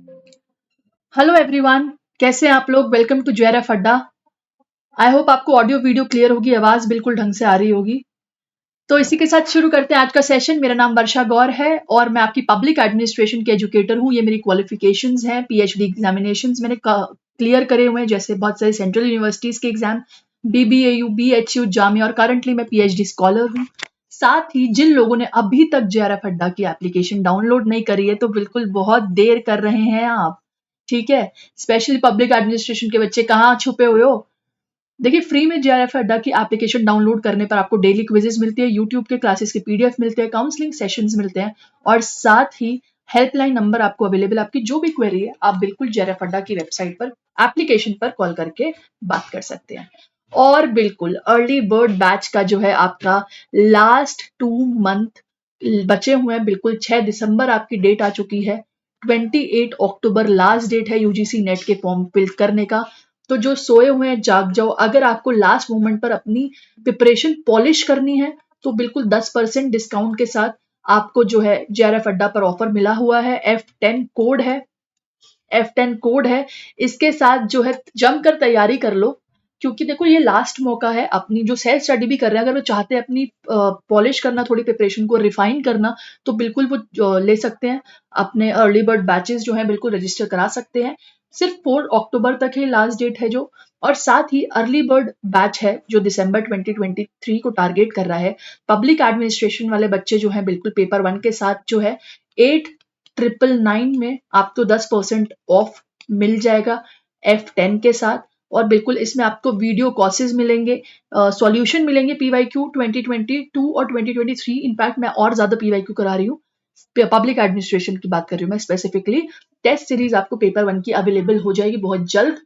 Hello everyone, कैसे हैं आप लोग। वेलकम टू जेआरएफ अड्डा। आई होप आपको ऑडियो वीडियो क्लियर होगी, आवाज बिल्कुल ढंग से आ रही होगी। तो इसी के साथ शुरू करते हैं आज का सेशन। मेरा नाम वर्षा गौर है और मैं आपकी पब्लिक एडमिनिस्ट्रेशन की एजुकेटर हूँ। ये मेरी क्वालिफिकेशंस हैं। पीएचडी एग्जामिनेशंस मैंने क्लियर करे हुए हैं, जैसे बहुत सारे सेंट्रल यूनिवर्सिटीज के एग्जाम, बीबीएयू, बीएचयू, जामिया, और करंटली मैं पीएचडी स्कॉलर हूँ। साथ ही जिन लोगों ने अभी तक जेआरएफ अड्डा की एप्लीकेशन डाउनलोड नहीं करी है, तो बिल्कुल बहुत देर कर रहे हैं आप। ठीक है, स्पेशली पब्लिक एडमिनिस्ट्रेशन के बच्चे कहाँ छुपे हुए हो। देखिए, फ्री में जेआरएफ अड्डा की एप्लीकेशन डाउनलोड करने पर आपको डेली क्विजेस मिलती है, यूट्यूब के क्लासेस के पीडीएफ मिलते हैं, काउंसलिंग सेशंस मिलते हैं, और साथ ही हेल्पलाइन नंबर आपको अवेलेबल है। आपकी जो भी क्वेरी है आप बिल्कुल जेआरएफ अड्डा की वेबसाइट पर एप्लीकेशन पर कॉल करके बात कर सकते हैं। और बिल्कुल अर्ली बर्ड बैच का जो है आपका लास्ट 2 मंथ बचे हुए हैं। बिल्कुल 6 दिसंबर आपकी डेट आ चुकी है, 28 अक्टूबर लास्ट डेट है यूजीसी नेट के फॉर्म फिल करने का। तो जो सोए हुए हैं जाग जाओ। अगर आपको लास्ट मोमेंट पर अपनी प्रिपरेशन पॉलिश करनी है तो बिल्कुल 10% डिस्काउंट के साथ आपको जो है जेआरएफ अड्डा पर ऑफर मिला हुआ है। F10 कोड है, F10 कोड है। इसके साथ जो है जमकर तैयारी कर लो, क्योंकि देखो ये लास्ट मौका है। अपनी जो सेल्फ स्टडी भी कर रहे हैं, अगर वो चाहते हैं अपनी पॉलिश करना, थोड़ी प्रिपरेशन को रिफाइन करना, तो बिल्कुल वो ले सकते हैं। अपने अर्ली बर्ड बैचेस जो हैं बिल्कुल रजिस्टर करा सकते हैं। सिर्फ 4 अक्टूबर तक ही लास्ट डेट है जो। और साथ ही अर्ली बर्ड बैच है जो दिसंबर 2023 को टारगेट कर रहा है। पब्लिक एडमिनिस्ट्रेशन वाले बच्चे जो हैं बिल्कुल पेपर 1 के साथ जो है 8,999 में आपको 10% ऑफ मिल जाएगा F10 के साथ। और बिल्कुल इसमें आपको वीडियो कोर्सेज मिलेंगे, सॉल्यूशन मिलेंगे पीवाईक्यू 2022 और 2023। इनफैक्ट मैं और ज्यादा पीवाईक्यू करा रही हूँ। पब्लिक एडमिनिस्ट्रेशन की बात कर रही हूँ मैं स्पेसिफिकली। टेस्ट सीरीज आपको पेपर 1 की अवेलेबल हो जाएगी बहुत जल्द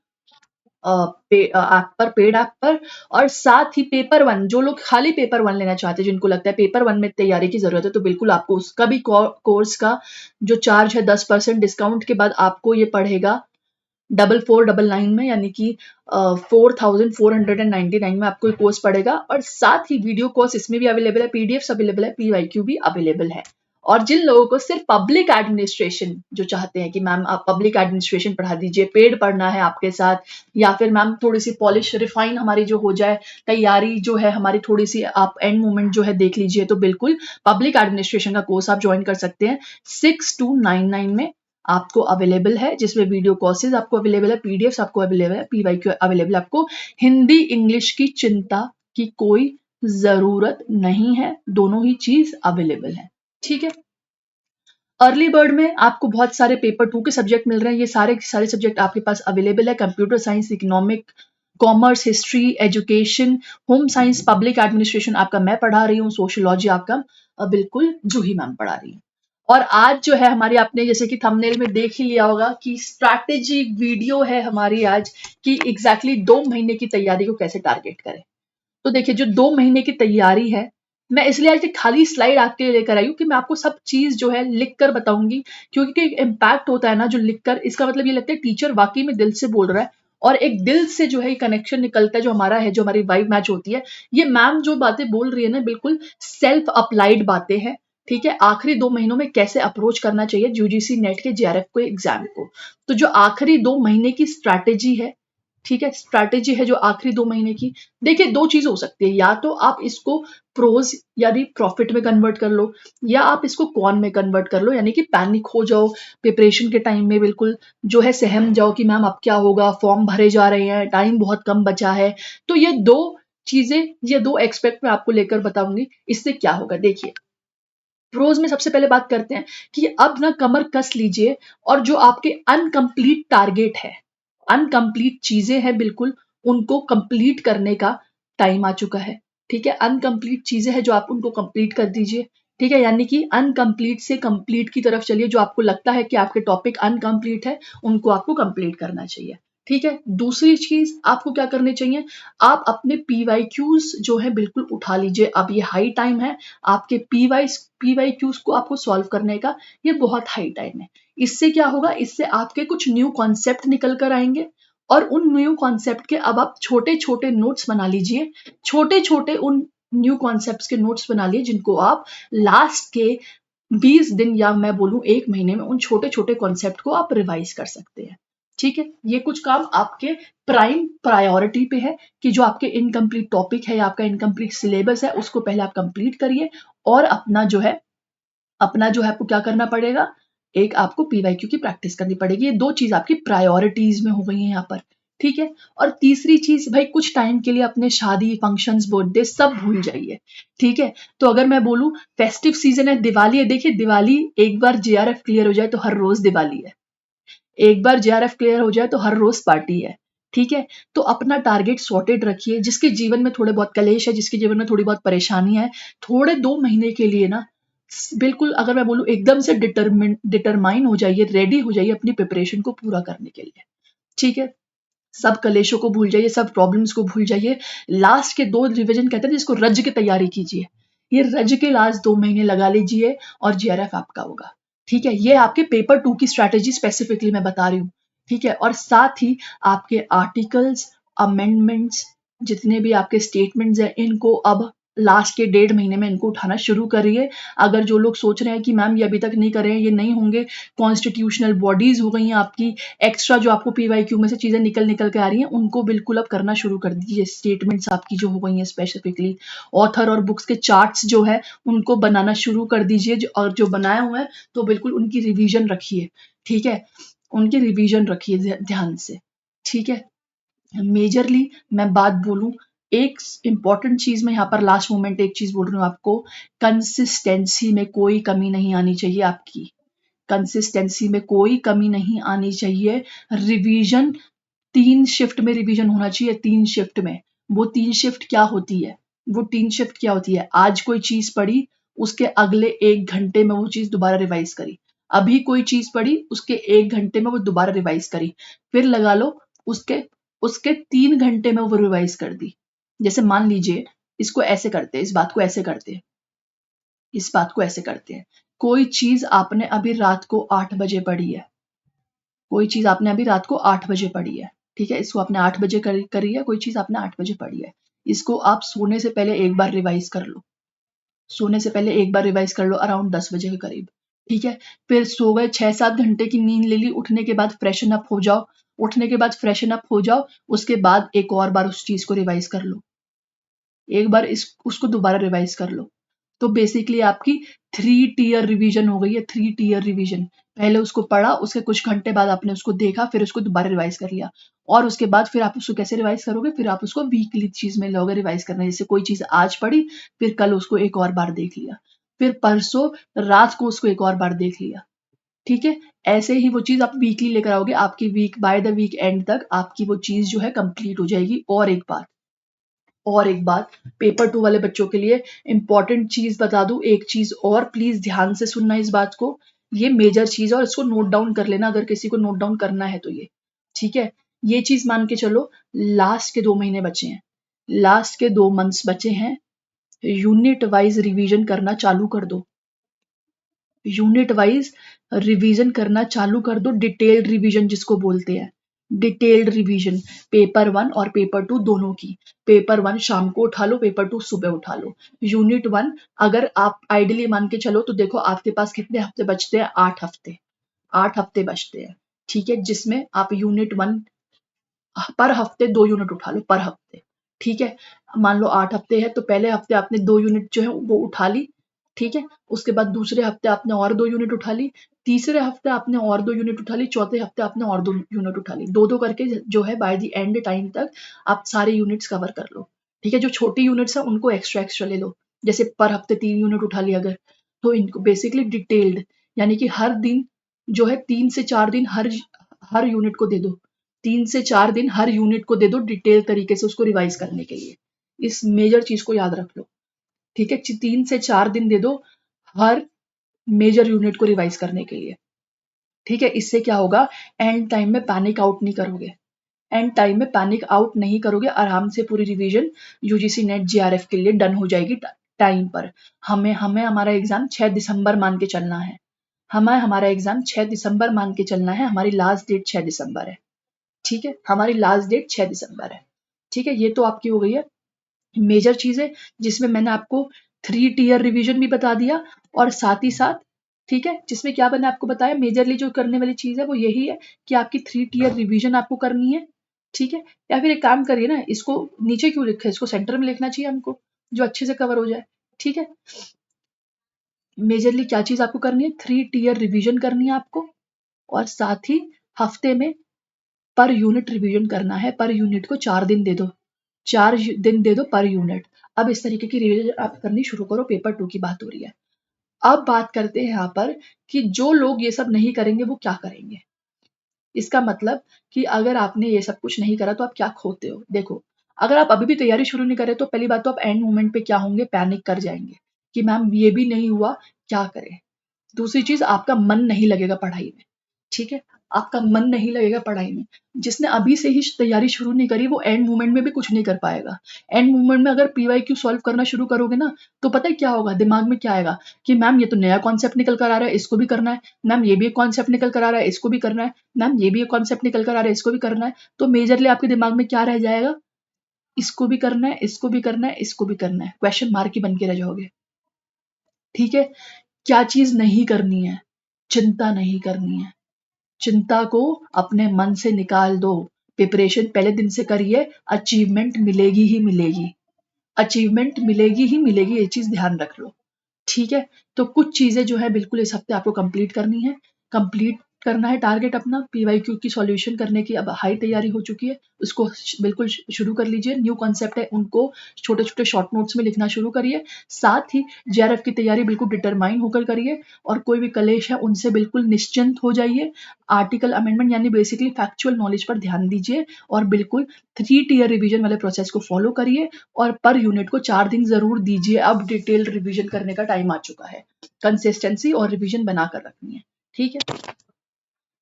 ऐप पर, पेड ऐप पर। और साथ ही पेपर 1, जो लोग खाली पेपर 1 लेना चाहते हैं, जिनको लगता है पेपर 1 में तैयारी की जरूरत है, तो बिल्कुल आपको उसका भी कोर्स का जो चार्ज है 10% डिस्काउंट के बाद आपको ये पड़ेगा 4499 में, यानी कि 4499 में आपको कोर्स पड़ेगा। और साथ ही वीडियो कोर्स इसमें भी अवेलेबल है, पीडीएफ अवेलेबल है, पीवाईक्यू भी अवेलेबल है। और जिन लोगों को सिर्फ पब्लिक एडमिनिस्ट्रेशन जो चाहते हैं कि मैम आप पब्लिक एडमिनिस्ट्रेशन पढ़ा दीजिए, पेड पढ़ना है आपके साथ, या फिर मैम थोड़ी सी पॉलिश रिफाइन हमारी जो हो जाए, तैयारी जो है हमारी थोड़ी सी आप एंड मोमेंट जो है देख लीजिए, तो बिल्कुल पब्लिक एडमिनिस्ट्रेशन का कोर्स आप ज्वाइन कर सकते हैं। 6299 में आपको अवेलेबल है, जिसमें वीडियो कोर्सेज आपको अवेलेबल है, पीडीएफ आपको अवेलेबल है, पीवाईक्यू अवेलेबल है। आपको हिंदी इंग्लिश की चिंता की कोई जरूरत नहीं है, दोनों ही चीज अवेलेबल है। ठीक है। अर्ली बर्ड में आपको बहुत सारे पेपर 2 के सब्जेक्ट मिल रहे हैं। ये सारे सारे सब्जेक्ट आपके पास अवेलेबल है। Computer science, economic, commerce, history, education, home science, public administration आपका मैं पढ़ा रही हूँ, सोशियोलॉजी आपका बिल्कुल जूही मैम पढ़ा रही है। और आज जो है हमारी, आपने जैसे कि थंबनेल में देख ही लिया होगा कि स्ट्रैटेजी वीडियो है हमारी आज, कि एग्जैक्टली 2 महीने की तैयारी को कैसे टारगेट करें। तो देखिए, जो 2 महीने की तैयारी है, मैं इसलिए आज एक खाली स्लाइड आपके लिए लेकर आई हूँ कि मैं आपको सब चीज जो है लिख कर बताऊंगी, क्योंकि इम्पैक्ट होता है ना जो लिखकर, इसका मतलब ये लगता है टीचर वाकई में दिल से बोल रहा है, और एक दिल से जो है कनेक्शन निकलता है जो हमारा है, जो हमारी वाइब मैच होती है। ये मैम जो बातें बोल रही है ना, बिल्कुल सेल्फ अप्लाइड बातें हैं। ठीक है, आखिरी 2 महीनों में कैसे अप्रोच करना चाहिए यूजीसी नेट के जेआरएफ को एग्जाम को। तो जो आखिरी 2 महीने की स्ट्रैटेजी है, ठीक है, स्ट्रैटेजी है जो आखिरी 2 महीने की। देखिए, दो चीज हो सकती है, या तो आप इसको प्रोज यानी प्रॉफिट में कन्वर्ट कर लो, या आप इसको कॉन में कन्वर्ट कर लो, यानी कि पैनिक हो जाओ प्रिपरेशन के टाइम में, बिल्कुल जो है सहम जाओ कि मैम अब क्या होगा, फॉर्म भरे जा रहे हैं, टाइम बहुत कम बचा है। तो ये दो चीजें, ये दो एक्सपेक्ट मैं आपको लेकर बताऊंगी, इससे क्या होगा। देखिए, प्रोज में सबसे पहले बात करते हैं कि अब ना कमर कस लीजिए, और जो आपके अनकंप्लीट टारगेट है, अनकंप्लीट चीजें हैं, बिल्कुल उनको कंप्लीट करने का टाइम आ चुका है। ठीक है, अनकंप्लीट चीजें हैं जो आप उनको कंप्लीट कर दीजिए। ठीक है, यानी कि अनकंप्लीट से कंप्लीट की तरफ चलिए। जो आपको लगता है कि आपके टॉपिक अनकंप्लीट है, उनको आपको कंप्लीट करना चाहिए। ठीक है, दूसरी चीज आपको क्या करनी चाहिए, आप अपने पीवाईक्यूज जो है बिल्कुल उठा लीजिए। अब ये हाई टाइम है आपके पीवाईक्यूज को आपको सॉल्व करने का, ये बहुत हाई टाइम है। इससे क्या होगा, इससे आपके कुछ न्यू कॉन्सेप्ट निकल कर आएंगे, और उन न्यू कॉन्सेप्ट के अब आप छोटे छोटे नोट्स बना लीजिए। छोटे छोटे उन न्यू कॉन्सेप्ट्स के नोट्स बना लिए, जिनको आप लास्ट के 20 दिन या मैं बोलूँ 1 महीने में उन छोटे-छोटे कॉन्सेप्ट को आप रिवाइज़ कर सकते हैं। ठीक है? ये कुछ काम आपके प्राइम प्रायोरिटी पे है कि जो आपके इनकम्प्लीट टॉपिक है या आपका इनकम्प्लीट सिलेबस है, उसको पहले आप कंप्लीट करिए और अपना जो है आपको क्या करना पड़ेगा, एक आपको पीवाईक्यू की प्रैक्टिस करनी पड़ेगी। ये 2 चीज़ आपकी प्रायोरिटीज़ में हो गई हैं यहाँ पर, ठीक है? और तीसरी चीज़ भाई कुछ टाइम के लिए अपने शादी, फंक्शंस, बर्थडे सब भूल जाइए, ठीक है? तो अगर मैं बोलूँ फेस्टिव सीज़न है, दिवाली है, देखिए दिवाली एक बार जेआरएफ क्लियर हो जाए तो हर रोज़ दिवाली है। एक बार जेआरएफ क्लियर हो जाए तो हर रोज़ पार्टी है, ठीक है? तो अपना टारगेट सॉर्टेड रखिए, जिसके जीवन में थोड़े बहुत कलेश है, जिसके जीवन में थोड़ी बहुत परेशानियाँ है, थोड़े 2 महीने के लिए ना बिल्कुल अगर मैं बोलूँ एकदम से डिटरमाइन हो जाइए, रेडी हो जाइए अपनी प्रिपरेशन को पूरा करने के लिए, ठीक है? सब कलेशों को भूल जाइए, सब प्रॉब्लम्स को भूल जाइए। लास्ट के 2 रिवीजन कहते हैं जिसको रज की तैयारी कीजिए। ये रज के लास्ट 2 महीने लगा लीजिए और जेआरएफ आपका होगा, ठीक है? ये आपके पेपर 2 की स्ट्रैटेजी स्पेसिफिकली मैं बता रही हूँ, ठीक है? और साथ ही आपके आर्टिकल्स, अमेंडमेंट्स जितने भी आपके स्टेटमेंट्स हैं, इनको अब लास्ट के 1.5 महीने में इनको उठाना शुरू करिए। अगर जो लोग सोच रहे हैं कि मैम ये अभी तक नहीं कर रहे हैं, ये नहीं होंगे, कॉन्स्टिट्यूशनल बॉडीज़ हो गई हैं आपकी, एक्स्ट्रा जो आपको पीवाईक्यू में से चीज़ें निकल के आ रही हैं, उनको बिल्कुल अब करना शुरू कर दीजिए। स्टेटमेंट्स आपकी जो हो गई हैं स्पेसिफिकली, ऑथर और बुक्स के चार्ट्स जो है, उनको बनाना शुरू कर दीजिए और जो बनाए हुए हैं, तो बिल्कुल उनकी रिवीजन रखिए, ठीक है? उनकी रिवीजन रखिए ध्यान से, ठीक है? मेजरली मैं बात बोलूँ, एक इम्पॉर्टेंट चीज़ मैं यहाँ पर लास्ट मोमेंट एक चीज़ बोल रही हूँ आपको, कंसिस्टेंसी में कोई कमी नहीं आनी चाहिए आपकी। कंसिस्टेंसी में कोई कमी नहीं आनी चाहिए। रिवीजन 3 शिफ्ट में रिवीजन होना चाहिए, 3 शिफ्ट में। वो 3 शिफ्ट क्या होती है? वो 3 शिफ्ट क्या होती है? आज कोई चीज़ पढ़ी, उसके अगले 1 घंटे में वो चीज़ दोबारा रिवाइज़ करी। अभी कोई चीज़ पढ़ी, उसके 1 घंटे में वो दोबारा रिवाइज़ करी। फिर लगा लो उसके उसके 3 घंटे में वो रिवाइज़ कर दी। जैसे मान लीजिए इसको ऐसे करते हैं, इस बात को ऐसे करते हैं, इस बात को ऐसे करते हैं। कोई चीज़ आपने अभी रात को 8 बजे पढ़ी है। कोई चीज़ आपने अभी रात को 8 बजे पढ़ी है, ठीक है? इसको आपने 8 बजे करी है, कोई चीज़ आपने 8 बजे पढ़ी है। इसको आप सोने से पहले एक बार रिवाइज़ कर लो। सोने से पहले एक बार रिवाइज़ कर लो अराउंड 10 बजे के करीब, ठीक है? फिर सो गए 6-7 घंटे की नींद ले ली, उठने के बाद फ्रेशन अप हो जाओ। उठने के बाद फ्रेशन अप हो जाओ, उसके बाद एक और बार उस चीज़ को रिवाइज़ कर लो। एक बार उसको दोबारा रिवाइज़ कर लो। तो बेसिकली आपकी 3 टियर रिवीजन हो गई है, 3 टियर रिवीजन। पहले उसको पढ़ा, उसके कुछ घंटे बाद आपने उसको देखा, फिर उसको दोबारा रिवाइज़ कर लिया और उसके बाद फिर आप उसको कैसे रिवाइज़ करोगे? फिर आप उसको वीकली चीज़ में लोगे रिवाइज़ करने। जैसे कोई चीज़ आज पढ़ी, फिर कल उसको एक और बार देख लिया, फिर परसों रात को उसको एक और बार देख लिया, ठीक है? ऐसे ही वो चीज़ आप वीकली लेकर आओगे, आपकी week by the weekend तक आपकी वो चीज़ जो है कंप्लीट हो जाएगी। और एक बात पेपर 2 वाले बच्चों के लिए इम्पॉर्टेंट चीज़ बता दूँ, एक चीज़ और प्लीज़ ध्यान से सुनना इस बात को। ये मेजर चीज़ है और इसको नोट डाउन कर लेना अगर किसी को नोट डाउन करना है तो ये, ठीक है? ये चीज़ मान के चलो लास्ट के 2 महीने बचे हैं। लास्ट के 2 मंथ्स बचे हैं। यूनिट वाइज़ रिवीजन करना चालू कर दो। यूनिट वाइज़ रिवीजन करना चालू कर दो, डिटेल्ड रिवीजन जिसको बोलते हैं। डिटेल्ड रिवीजन पेपर 1 और पेपर 2 दोनों की। पेपर 1 शाम को उठा लो, पेपर 2 सुबह उठा लो। यूनिट 1 अगर आप आइडियली मान के चलो तो देखो आपके पास कितने हफ्ते बचते हैं? 8 हफ्ते। 8 हफ्ते बचते हैं, ठीक है? जिसमें आप यूनिट 1 पर हफ्ते 2 यूनिट उठा लो पर हफ्ते, ठीक है? मान लो 8 हफ्ते है तो पहले हफ्ते आपने 2 यूनिट जो है वो उठा ली, ठीक है? उसके बाद दूसरे हफ्ते आपने और 2 यूनिट उठा ली, तीसरे हफ्ते आपने और 2 यूनिट उठा ली, चौथे हफ्ते आपने और 2 यूनिट उठा ली। 2-2 करके जो है बाय द एंड टाइम तक आप सारे यूनिट्स कवर कर लो, ठीक है? जो छोटी यूनिट्स हैं उनको एक्स्ट्रा ले लो। जैसे पर हफ्ते 3 यूनिट उठा लिया अगर, तो इनको बेसिकली डिटेल्ड यानी कि हर दिन जो है 3 से 4 दिन हर यूनिट को दे दो। 3 से 4 दिन हर यूनिट को दे दो डिटेल तरीके से उसको रिवाइज़ करने के लिए। इस मेजर चीज़ को याद रख लो, ठीक है? 3 से 4 दिन दे दो हर मेजर यूनिट को रिवाइज़ करने के लिए, ठीक है? इससे क्या होगा एंड टाइम में पैनिक आउट नहीं करोगे। एंड टाइम में पैनिक आउट नहीं करोगे, आराम से पूरी रिवीजन यूजीसी नेट जेआरएफ के लिए डन हो जाएगी टाइम पर। हमें हमें हमारा एग्ज़ाम 6 दिसंबर मान के चलना है। हमें हमारा एग्ज़ाम 6 दिसंबर मान के चलना है, हमारी लास्ट डेट 6 दिसंबर है। ठीक है? हमारी लास्ट डेट 6 दिसंबर है। ठीक है? ये तो आपकी हो गई है मेजर चीज़ें जिसमें मैंने आपको 3 टियर रिवीजन भी बता दिया और साथ ही साथ ठीक है, जिसमें क्या मैंने आपको बताया मेजरली जो करने वाली चीज़ है वो यही है कि आपकी 3 टियर रिवीजन आपको करनी है, ठीक है? या फिर एक काम करिए ना, इसको नीचे क्यों लिखा है, इसको सेंटर में लिखना चाहिए हमको, जो अच्छे से कवर हो जाए, ठीक है? मेजरली क्या चीज़ आपको करनी है, 3 टियर रिवीजन करनी है आपको और साथ ही हफ्ते में पर यूनिट रिवीजन करना है। पर यूनिट को 4 दिन दे दो, 4 दिन दे दो पर यूनिट। अब इस तरीके की रिवीजन आप करनी शुरू करो, पेपर 2 की बात हो रही है। अब बात करते हैं यहाँ पर कि जो लोग ये सब नहीं करेंगे वो क्या करेंगे। इसका मतलब कि अगर आपने ये सब कुछ नहीं करा तो आप क्या खोते हो। देखो, अगर आप अभी भी तैयारी शुरू नहीं करे तो पहली बात तो आप एंड मोमेंट पे क्या होंगे, पैनिक कर जाएंगे कि मैम ये भी नहीं हुआ, क्या करें। दूसरी चीज, आपका मन नहीं लगेगा पढ़ाई में, ठीक है? आपका मन नहीं लगेगा पढ़ाई में। जिसने अभी से ही तैयारी शुरू नहीं करी वो एंड मोमेंट में भी कुछ नहीं कर पाएगा। एंड मोमेंट में अगर पीवाईक्यू सॉल्व करना शुरू करोगे ना, तो पता है क्या होगा, दिमाग में क्या आएगा कि मैम ये तो नया कॉन्सेप्ट निकल कर आ रहा है, इसको भी करना है। मैम ये भी एक कॉन्सेप्ट निकल कर आ रहा है, इसको भी करना है। मैम ये भी एक कॉन्सेप्ट निकल कर आ रहा है, इसको भी करना है। तो मेजरली आपके दिमाग में क्या रह जाएगा, इसको भी करना है, इसको भी करना है, इसको भी करना है, क्वेश्चन मार्क ही बन के रह जाओगे। ठीक है? क्या चीज नहीं करनी है, चिंता नहीं करनी है। चिंता को अपने मन से निकाल दो। प्रिपरेशन पहले दिन से करिए, अचीवमेंट मिलेगी ही मिलेगी। अचीवमेंट मिलेगी ही मिलेगी, ये चीज ध्यान रख लो। ठीक है? तो कुछ चीजें जो है बिल्कुल इस हफ्ते आपको कंप्लीट करनी है। कंप्लीट करना है टारगेट अपना, पीवाईक्यू की सॉल्यूशन करने की अब हाई तैयारी हो चुकी है, उसको बिल्कुल शुरू कर लीजिए। न्यू कॉन्सेप्ट है उनको छोटे छोटे शॉर्ट नोट्स में लिखना शुरू करिए। साथ ही जेआरएफ की तैयारी बिल्कुल डिटरमाइन होकर करिए और कोई भी कलेश है उनसे बिल्कुल निश्चिंत हो जाइए। आर्टिकल अमेंडमेंट यानी बेसिकली फैक्चुअल नॉलेज पर ध्यान दीजिए और बिल्कुल 3 टियर रिवीजन वाले प्रोसेस को फॉलो करिए और पर यूनिट को 4 दिन जरूर दीजिए। अब डिटेल्ड रिवीजन करने का टाइम आ चुका है। कंसिस्टेंसी और रिवीजन बनाकर रखनी है, ठीक है?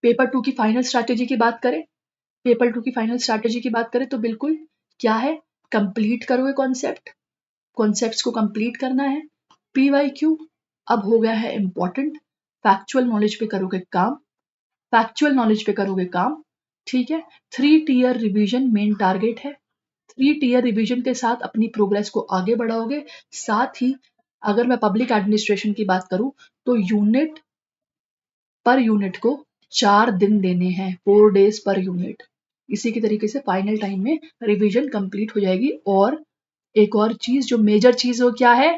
पेपर 2 की फाइनल स्ट्रैटेजी की बात करें, पेपर 2 की फाइनल स्ट्रैटेजी की बात करें तो बिल्कुल क्या है, कंप्लीट करोगे कॉन्सेप्ट, कॉन्सेप्ट्स को कंप्लीट करना है। पीवाईक्यू अब हो गया है इंपॉर्टेंट, फैक्चुअल नॉलेज पे करोगे काम, फैक्चुअल नॉलेज पे करोगे काम, ठीक है? 3 टियर रिवीजन मेन टारगेट है। 3 टियर रिवीजन के साथ अपनी प्रोग्रेस को आगे बढ़ाओगे। साथ ही अगर मैं पब्लिक एडमिनिस्ट्रेशन की बात करूं तो यूनिट पर यूनिट को 4 दिन देने हैं, 4 डेज पर यूनिट। इसी के तरीके से फाइनल टाइम में रिवीजन कंप्लीट हो जाएगी। और एक और चीज जो मेजर चीज हो क्या है,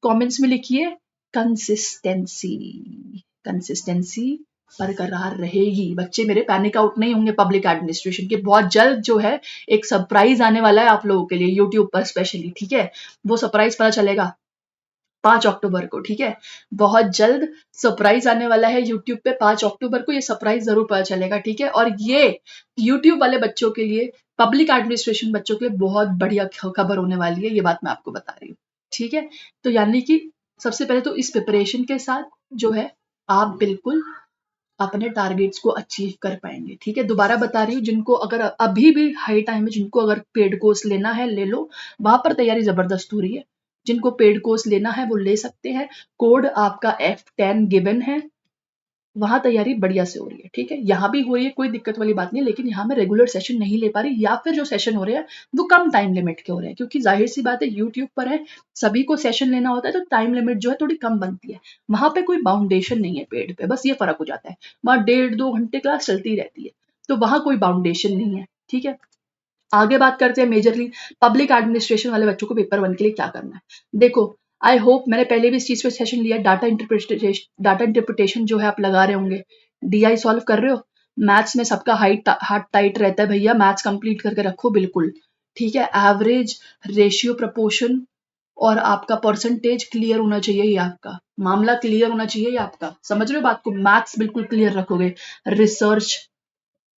कमेंट्स में लिखिए, कंसिस्टेंसी। कंसिस्टेंसी बरकरार रहेगी। बच्चे मेरे पैनिक आउट नहीं होंगे पब्लिक एडमिनिस्ट्रेशन के। बहुत जल्द जो है एक सरप्राइज आने वाला है आप लोगों के लिए यूट्यूब पर स्पेशली, ठीक है? वो सरप्राइज पता चलेगा 5 अक्टूबर को, ठीक है? बहुत जल्द सरप्राइज आने वाला है यूट्यूब पे, 5 अक्टूबर को ये सरप्राइज जरूर पता चलेगा, ठीक है? और ये यूट्यूब वाले बच्चों के लिए, पब्लिक एडमिनिस्ट्रेशन बच्चों के लिए बहुत बढ़िया खबर होने वाली है, ये बात मैं आपको बता रही हूँ, ठीक है? तो यानी कि सबसे पहले तो इस प्रिपरेशन के साथ जो है आप बिल्कुल अपने टारगेट्स को अचीव कर पाएंगे, ठीक है? दोबारा बता रही हूँ, जिनको अगर अभी भी हाई टाइम है, जिनको अगर पेड कोर्स लेना है ले लो, वहां पर तैयारी जबरदस्त हो रही है। जिनको पेड कोर्स लेना है वो ले सकते हैं। कोड आपका F10 गिवन है, वहां तैयारी बढ़िया से हो रही है, ठीक है? यहाँ भी हो रही है, कोई दिक्कत वाली बात नहीं है, लेकिन यहाँ मैं रेगुलर सेशन नहीं ले पा रही, या फिर जो सेशन हो रहे हैं वो कम टाइम लिमिट के हो रहे हैं, क्योंकि जाहिर सी बात है यूट्यूब पर है, सभी को सेशन लेना होता है तो टाइम लिमिट जो है थोड़ी कम बनती है। वहां पे कोई बाउंडेशन नहीं है पेड पे, बस ये फर्क हो जाता है। वहां 1.5-2 घंटे क्लास चलती रहती है, तो वहां कोई बाउंडेशन नहीं है, ठीक है? आगे बात करते हैं मेजरली पब्लिक एडमिनिस्ट्रेशन वाले बच्चों को पेपर 1 के लिए क्या करना है। देखो, आई होप मैंने पहले भी इस चीज पे सेशन लिया, डाटा इंटरप्रिटेशन जो है आप लगा रहे होंगे, डीआई सॉल्व कर रहे हो। मैथ्स में सबका हाथ टाइट रहता है भैया, मैथ्स कंप्लीट करके रखो बिल्कुल, ठीक है? एवरेज, रेशियो, प्रपोर्शन और आपका परसेंटेज क्लियर होना चाहिए, ये आपका मामला क्लियर होना चाहिए, ये आपका, समझ रहे हो बात को? मैथ्स बिल्कुल क्लियर रखोगे। रिसर्च,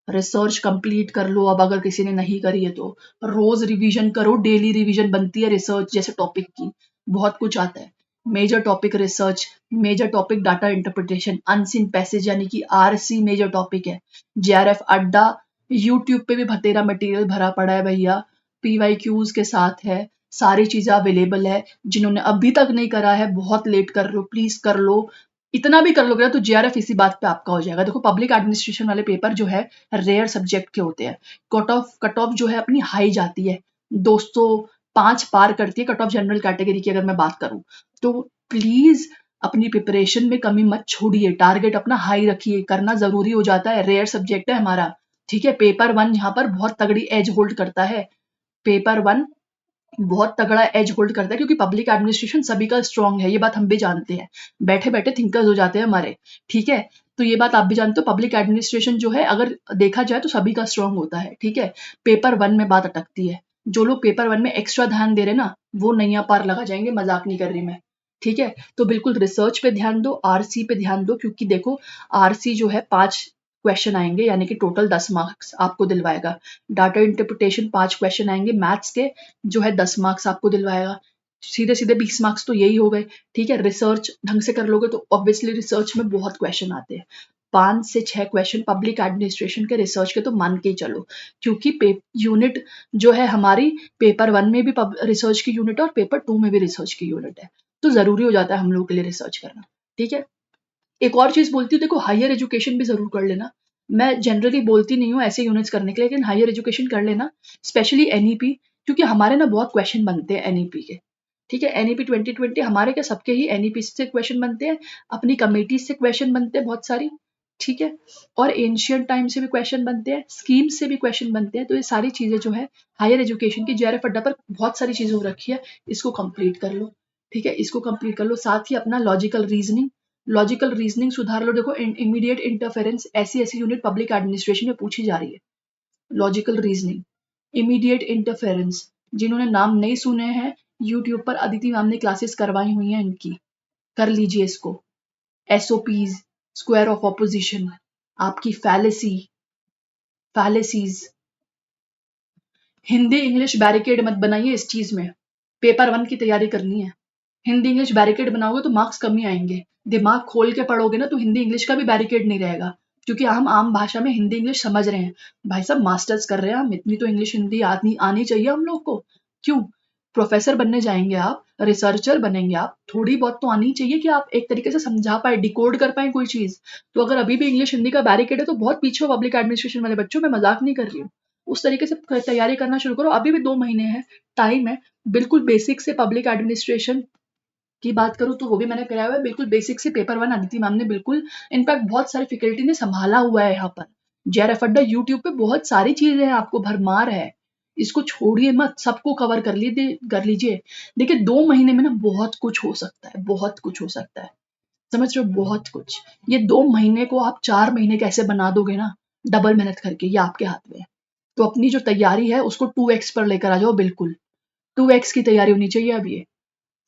रिसर्च कंप्लीट कर लो, अब अगर किसी ने नहीं करी है तो रोज रिवीजन करो, डेली रिवीजन बनती है रिसर्च जैसे टॉपिक की, बहुत कुछ आता है। Major topic research, major topic data interpretation, unseen passage यानी कि आरसी मेजर टॉपिक है। जेआरएफ अड्डा, यूट्यूब पे भी भतेरा मटेरियल भरा पड़ा है भैया, पीवाईक्यूज के साथ है, सारी चीजें अवेलेबल है। जिन्होंने अभी तक नहीं करा है बहुत लेट कर रहे हो, प्लीज कर लो। इतना भी कर लोगे ना तो जेआरएफ इसी बात पे आपका हो जाएगा। देखो, पब्लिक एडमिनिस्ट्रेशन वाले पेपर जो है रेयर सब्जेक्ट के होते हैं, कट ऑफ जो है अपनी हाई जाती है, 205 पार करती है कट ऑफ जनरल कैटेगरी की अगर मैं बात करूं। तो प्लीज अपनी प्रिपरेशन में कमी मत छोड़िए, टारगेट अपना हाई रखिए, करना जरूरी हो जाता है, रेयर सब्जेक्ट है हमारा, ठीक है। पेपर 1 यहाँ पर बहुत तगड़ी एज होल्ड करता है, पेपर 1 बहुत तगड़ा एज होल्ड करता है, क्योंकि पब्लिक एडमिनिस्ट्रेशन सभी का स्ट्रांग है, ये बात हम भी जानते हैं, बैठे बैठे थिंकर्स हो जाते हैं हमारे, ठीक है। तो ये बात आप भी जानते हो, पब्लिक एडमिनिस्ट्रेशन जो है अगर देखा जाए तो सभी का स्ट्रांग होता है, ठीक है। पेपर 1 में बात अटकती है, जो लोग पेपर 1 में एक्स्ट्रा ध्यान दे रहे ना, वो नैया पार लगा जाएंगे, मजाक नहीं कर रही मैं, ठीक है। तो बिल्कुल रिसर्च पे ध्यान दो, आरसी पे ध्यान दो, क्योंकि देखो आरसी जो है 5 क्वेश्चन आएंगे, यानी कि टोटल 10 मार्क्स आपको दिलवाएगा। डाटा इंटरप्रिटेशन 5 क्वेश्चन आएंगे मैथ्स के, जो है 10 मार्क्स आपको दिलवाएगा। सीधे सीधे 20 मार्क्स तो यही हो गए, ठीक है। रिसर्च ढंग से कर लोगे तो ऑब्वियसली रिसर्च में बहुत क्वेश्चन आते हैं, 5 से 6 क्वेश्चन पब्लिक एडमिनिस्ट्रेशन के रिसर्च के तो मान के ही चलो, क्योंकि यूनिट जो है हमारी पेपर 1 में भी रिसर्च की यूनिट है और पेपर 2 में भी रिसर्च की यूनिट है, तो जरूरी हो जाता है हम लोग के लिए रिसर्च करना, ठीक है। एक और चीज बोलती हूँ, देखो हायर एजुकेशन भी जरूर कर लेना, मैं जनरली बोलती नहीं हूँ ऐसे यूनिट्स करने के लिए, लेकिन हायर एजुकेशन कर लेना, स्पेशली एनईपी, क्योंकि हमारे ना बहुत क्वेश्चन बनते हैं एनईपी के, ठीक है। एनईपी 2020 हमारे क्या सबके ही एनईपी से क्वेश्चन बनते हैं, अपनी कमेटी से क्वेश्चन बनते हैं बहुत सारी, ठीक है, और एंशियंट टाइम से भी क्वेश्चन बनते हैं, स्कीम से भी क्वेश्चन बनते हैं, तो ये सारी चीजें जो है हायर एजुकेशन की जेआरएफ अड्डा पर बहुत सारी चीजें हो रखी है, इसको कंप्लीट कर लो, ठीक है, इसको कंप्लीट कर लो। साथ ही अपना लॉजिकल रीजनिंग सुधार लो। देखो इमीडिएट इंटरफेरेंस ऐसी ऐसी यूनिट पब्लिक एडमिनिस्ट्रेशन में पूछी जा रही है, लॉजिकल रीजनिंग, इमीडिएट इंटरफेरेंस, जिन्होंने नाम नहीं सुने हैं यूट्यूब पर अदिति मैम ने क्लासेस करवाई हुई हैं इनकी, कर लीजिए इसको। एसओपीज, स्क्वायर ऑफ ऑपोजिशन, आपकी फैलेसीज, हिंदी इंग्लिश बैरिकेड मत बनाइए इस चीज में, पेपर 1 की तैयारी करनी है, हिंदी इंग्लिश बैरिकेड बनाओगे तो मार्क्स कम ही आएंगे, दिमाग खोल के पढ़ोगे ना तो हिंदी इंग्लिश का भी बैरिकेड नहीं रहेगा, क्योंकि हम आम भाषा में हिंदी इंग्लिश समझ रहे हैं, भाई साहब मास्टर्स कर रहे हैं हम, इतनी तो इंग्लिश हिंदी आनी चाहिए हम लोग को, क्यों, प्रोफेसर बनने जाएंगे आप, रिसर्चर बनेंगे आप, थोड़ी बहुत तो आनी चाहिए कि आप एक तरीके से समझा पाए, डिकोड कर पाए कोई चीज। तो अगर अभी भी इंग्लिश हिंदी का बैरिकेड है तो बहुत पीछे हो पब्लिक एडमिनिस्ट्रेशन वाले बच्चों, मैं मजाक नहीं कर रही हूँ, उस तरीके से तैयारी करना शुरू करो, अभी भी 2 महीने हैं, टाइम है, बिल्कुल बेसिक से पब्लिक एडमिनिस्ट्रेशन की बात करूँ तो वो भी मैंने कराया हुआ है, बिल्कुल बेसिक से पेपर 1 अदिति मैम ने बिल्कुल, इनफैक्ट बहुत सारी फैकल्टी ने संभाला हुआ है यहाँ पर, जेआरएफ अड्डा यूट्यूब पे बहुत सारी चीजें हैं, आपको भरमार है, इसको छोड़िए मत, सबको कवर कर लीजिए। देखिए 2 महीने में ना बहुत कुछ हो सकता है, बहुत कुछ हो सकता है, समझ रहे हो, बहुत कुछ। ये 2 महीने को आप 4 महीने कैसे बना दोगे ना, डबल मेहनत करके, ये आपके हाथ में है। तो अपनी जो तैयारी है उसको 2x पर लेकर आ जाओ, बिल्कुल 2x की तैयारी होनी चाहिए अब, ये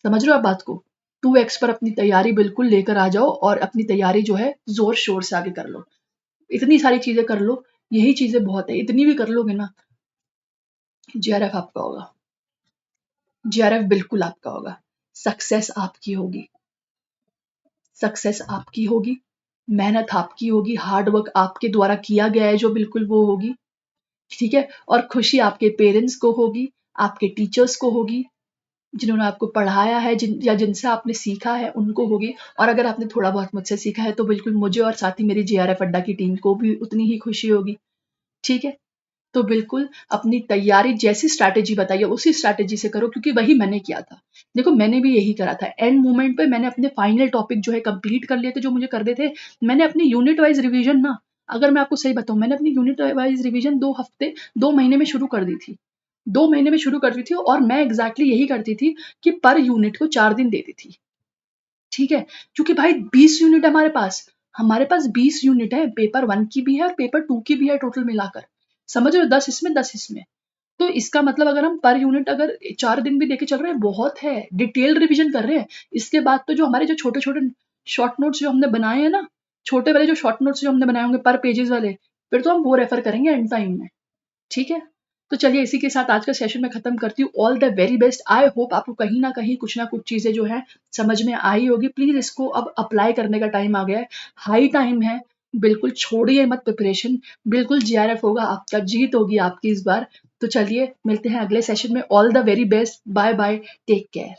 समझ रहे हो आप बात को, 2x पर अपनी तैयारी बिल्कुल लेकर आ जाओ, और अपनी तैयारी जो है जोर शोर से आगे कर लो, इतनी सारी चीजें कर लो, यही चीजें बहुत है, इतनी भी कर लोगे ना, जेआरएफ आपका होगा, जेआरएफ बिल्कुल आपका होगा, सक्सेस आपकी होगी, सक्सेस आपकी होगी, मेहनत आपकी होगी, हार्ड वर्क आपके द्वारा किया गया है जो, बिल्कुल वो होगी, ठीक है। और खुशी आपके पेरेंट्स को होगी, आपके टीचर्स को होगी, जिन्होंने आपको पढ़ाया है, या जिनसे आपने सीखा है उनको होगी, और अगर आपने थोड़ा बहुत मुझसे सीखा है तो बिल्कुल मुझे और साथ ही मेरी जेआरएफ अड्डा की टीम को भी उतनी ही खुशी होगी, ठीक है। तो बिल्कुल अपनी तैयारी जैसी स्ट्रैटेजी बताइए उसी स्ट्रैटेजी से करो, क्योंकि वही मैंने किया था, देखो मैंने भी यही करा था, एंड मोमेंट पे मैंने अपने फाइनल टॉपिक जो है कंप्लीट कर लिए थे, जो मुझे करने थे, मैंने अपनी यूनिट वाइज रिवीजन ना, अगर मैं आपको सही बताऊं, मैंने अपनी यूनिट वाइज रिवीजन 2 महीने में शुरू कर दी थी, 2 महीने में शुरू करती थी, और मैं एग्जैक्टली यही करती थी कि पर यूनिट को 4 दिन देती थी, ठीक है, क्योंकि भाई 20 यूनिट हमारे पास 20 यूनिट है, पेपर 1 की भी है और पेपर 2 की भी है, टोटल मिलाकर, समझ रहे हो, 10 इसमें 10 इसमें, तो इसका मतलब अगर हम पर यूनिट अगर 4 दिन भी देके चल रहे हैं, बहुत है, डिटेल रिविजन कर रहे हैं, इसके बाद तो जो हमारे जो छोटे छोटे शॉर्ट नोट्स जो हमने बनाए हैं ना, छोटे वाले जो शॉर्ट नोट्स जो हमने बनाए होंगे पर पेजेस वाले, फिर तो हम वो रेफर करेंगे एंड टाइम में, ठीक है। तो चलिए इसी के साथ आज का सेशन मैं खत्म करती हूँ, all the very best, I hope आपको कहीं ना कुछ चीजें जो है समझ में आई होगी, प्लीज इसको अब अप्लाई करने का टाइम आ गया है, हाई टाइम है, बिल्कुल छोड़िए मत प्रिपरेशन, बिल्कुल जेआरएफ होगा आपका, जीत होगी आपकी इस बार। तो चलिए मिलते हैं अगले सेशन में, all the very best, bye bye, take care.